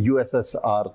USSR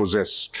Possessed،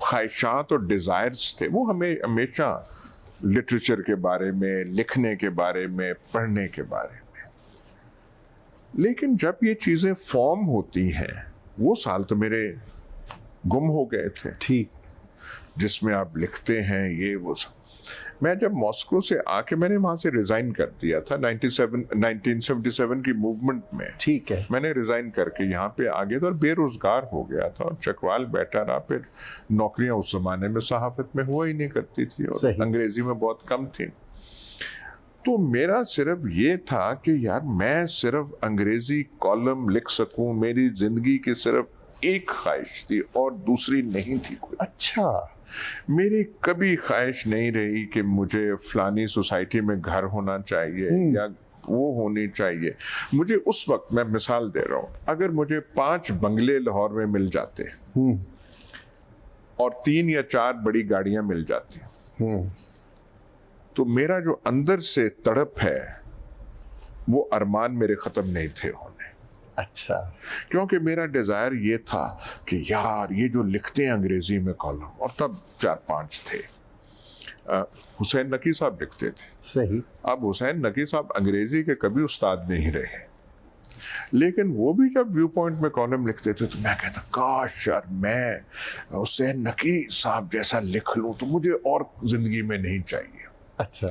ख्वाहिशात और desires थे वो हमें हमेशा लिटरेचर के बारे में, लिखने के बारे में, पढ़ने के बारे में। लेकिन जब ये चीज़ें फॉर्म होती हैं, वो साल तो मेरे गुम हो गए थे, ठीक, जिसमें आप लिखते हैं ये वो सब। मैं जब मॉस्को से आके मैंने वहाँ से रिज़ाइन कर दिया था 1977 की मूवमेंट में, ठीक है, मैंने रिज़ाइन करके यहाँ पे आ गया था और बेरोज़गार हो गया था और चकवाल बैठा रहा। फिर नौकरियाँ उस ज़माने में सहाफ़त में हुआ ही नहीं करती थी और सही। अंग्रेज़ी में बहुत कम थी। तो मेरा सिर्फ ये था कि यार मैं सिर्फ अंग्रेज़ी कॉलम लिख सकूं, मेरी ज़िंदगी की सिर्फ एक ख्वाहिश थी और दूसरी नहीं थी कोई। अच्छा, मेरी कभी ख्वाहिश नहीं रही कि मुझे फलानी सोसाइटी में घर होना चाहिए या वो होनी चाहिए। मुझे उस वक्त, मैं मिसाल दे रहा हूँ, अगर मुझे 5 बंगले लाहौर में मिल जाते और 3 या 4 बड़ी गाड़ियां मिल जाती, तो मेरा जो अंदर से तड़प है वो अरमान मेरे खत्म नहीं थे होने। अच्छा, क्योंकि मेरा डिजायर ये था कि यार ये जो लिखते हैं अंग्रेजी में कॉलम, और तब 4-5 थे, हुसैन नकी साहब लिखते थे। सही। अब हुसैन नकी साहब अंग्रेजी के कभी उस्ताद नहीं रहे, लेकिन वो भी जब व्यू पॉइंट में कॉलम लिखते थे तो मैं कहता काश यार मैं हुसैन नकी साहब जैसा लिख लूं, तो मुझे और जिंदगी में नहीं चाहिए। अच्छा,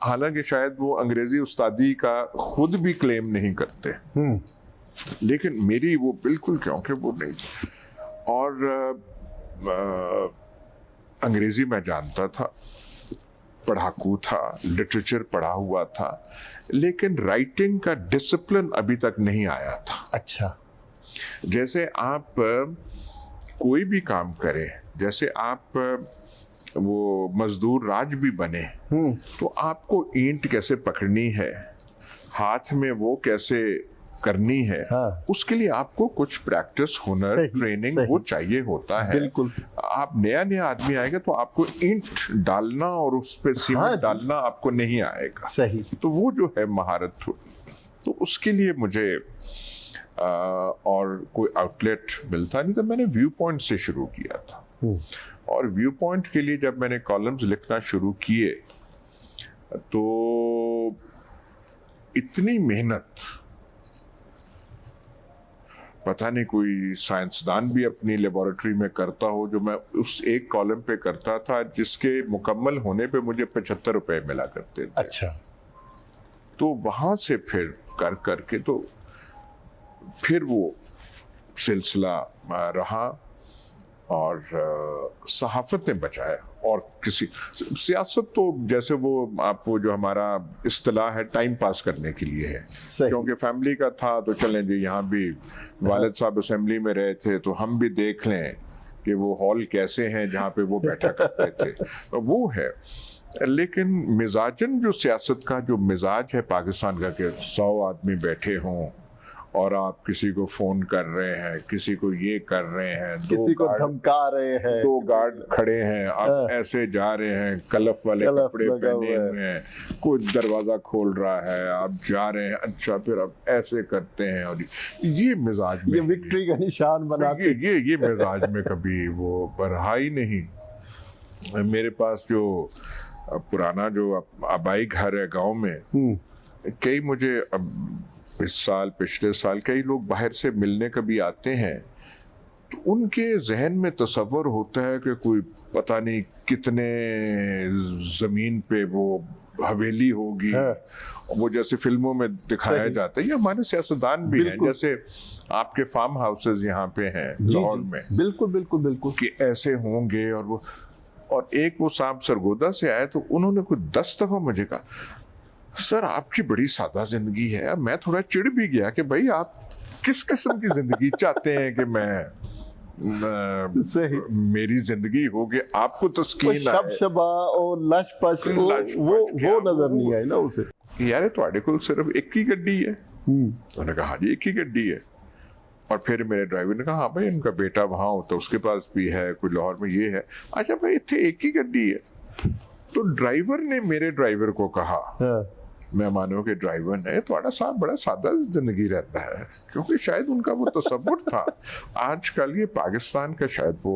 हालांकि शायद वो अंग्रेजी उस्तादी का खुद भी क्लेम नहीं करते, लेकिन मेरी वो बिल्कुल, क्योंकि वो नहीं थी। और अंग्रेजी मैं जानता था, पढ़ाकू था, लिटरेचर पढ़ा हुआ था, लेकिन राइटिंग का डिसिप्लिन अभी तक नहीं आया था। अच्छा, जैसे आप कोई भी काम करें, जैसे आप वो मजदूर राज भी बने, तो आपको ईंट कैसे पकड़नी है, हाथ में वो कैसे करनी है, हाँ। उसके लिए आपको कुछ प्रैक्टिस, हुनर, ट्रेनिंग वो चाहिए होता है। बिल्कुल। आप नया आदमी आएगा तो आपको ईंट डालना और उस पे सीमेंट डालना आपको नहीं आएगा। सही। तो वो जो है महारत थोड़ी, तो उसके लिए मुझे और कोई आउटलेट मिलता नहीं था। मैंने व्यू पॉइंट से शुरू किया था, और व्यू पॉइंट के लिए जब मैंने कॉलम्स लिखना शुरू किए तो इतनी मेहनत, पता नहीं कोई साइंसदान भी अपनी लेबोरेटरी में करता हो, जो मैं उस एक कॉलम पे करता था जिसके मुकम्मल होने पे मुझे 75 रुपए मिला करते थे। अच्छा। तो वहां से फिर कर करके तो फिर वो सिलसिला रहा और सहाफत ने बचाया। और किसी सियासत तो जैसे वो आपको जो हमारा इस्तिलाह है टाइम पास करने के लिए है, क्योंकि फैमिली का था तो चलें जी, यहाँ भी वालिद साहब असेंबली में रहे थे तो हम भी देख लें कि वो हॉल कैसे हैं जहाँ पे वो बैठा करते थे, तो वो है। लेकिन मिजाजन जो सियासत का जो मिजाज है पाकिस्तान का कि 100 आदमी बैठे हों और आप किसी को फोन कर रहे हैं, किसी को ये कर रहे हैं, किसी को धमका रहे हैं, 2 गार्ड खड़े हैं, आप ऐसे जा रहे हैं, कलफ वाले कपड़े पहने हुए हैं, कोई दरवाजा खोल रहा है, आप जा रहे हैं, अच्छा फिर आप ऐसे करते हैं, और ये मिजाज में, ये विक्ट्री का निशान बनाते, ये मिजाज में कभी वो रहा ही नहीं। मेरे पास जो पुराना जो आबाई घर है गाँव में, कई मुझे अब इस साल पिछले साल कई लोग बाहर से मिलने कभी आते हैं, तो उनके जहन में तसव्वुर होता है कि कोई पता नहीं कितने जमीन पे वो हवेली होगी, वो जैसे फिल्मों में दिखाया जाता है। ये हमारे सियासतदान भी हैं, जैसे आपके फार्म हाउसेज यहाँ पे हैं लाहौर में, बिल्कुल बिल्कुल बिल्कुल, कि ऐसे होंगे। और एक वो साहब सरगोदा से आए तो उन्होंने कोई 10 दफा मुझे कहा, सर आपकी बड़ी सादा जिंदगी है। मैं थोड़ा चिढ़ भी गया कि भाई आप किस किस्म की जिंदगी चाहते हैं कि मैं मेरी जिंदगी हो कि आपको तस्कीन आए, शबशबा और लश-पश वो नजर नहीं आई ना उसे। यार ਤੁਹਾਡੇ ਕੋਲ सिर्फ एक ही गड्डी है। उन्होंने कहा हाँ जी एक ही गड्डी है। और फिर मेरे ड्राइवर ने कहा हाँ भाई उनका बेटा वहां होता उसके पास भी है, कोई लाहौर में ये है। अच्छा भाई इतने एक ही गड्डी है। तो ड्राइवर ने मेरे ड्राइवर को कहा, मैं मानो कि ड्राइवर ने थोड़ा सा बड़ा सादा जिंदगी रहता है, क्योंकि शायद उनका वो तसव्वुर था। आजकल ये पाकिस्तान का शायद वो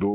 2